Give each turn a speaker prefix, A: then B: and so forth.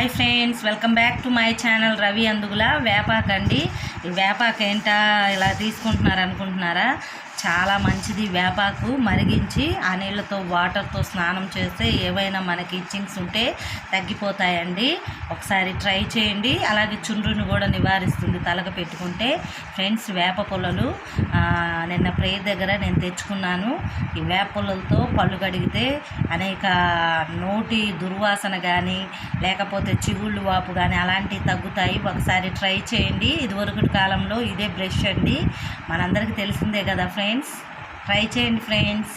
A: Hi friends, welcome back to my channel Ravi Andugula. వేపాకండి. ఈ వేపాకు ఏంటా ఇలా తీసుకుంటున్నారు అనుకుంటున్నారా? చాలా మంచిది. వేపాకు మరిగించి ఆ నీళ్ళతో వాటర్తో స్నానం చేస్తే ఏవైనా మనకి ఇచ్చింగ్స్ ఉంటే తగ్గిపోతాయండి. ఒకసారి ట్రై చేయండి. అలాగే చుండ్రుని కూడా నివారిస్తుంది తలకు పెట్టుకుంటే. ఫ్రెండ్స్, వేప పుల్లలు నిన్న ప్రేయర్ దగ్గర నేను తెచ్చుకున్నాను. ఈ వేప పుల్లలతో పళ్ళు కడిగితే అనేక నోటి దుర్వాసన కానీ లేకపోతే చిగుళ్ళు వాపు కానీ అలాంటివి తగ్గుతాయి. ఒకసారి ట్రై చేయండి. ఇదివరకటి కాలంలో ఇదే బ్రష్ అండి, మనందరికీ తెలిసిందే కదా ఫ్రెండ్స్. ట్రై చేయండి ఫ్రెండ్స్.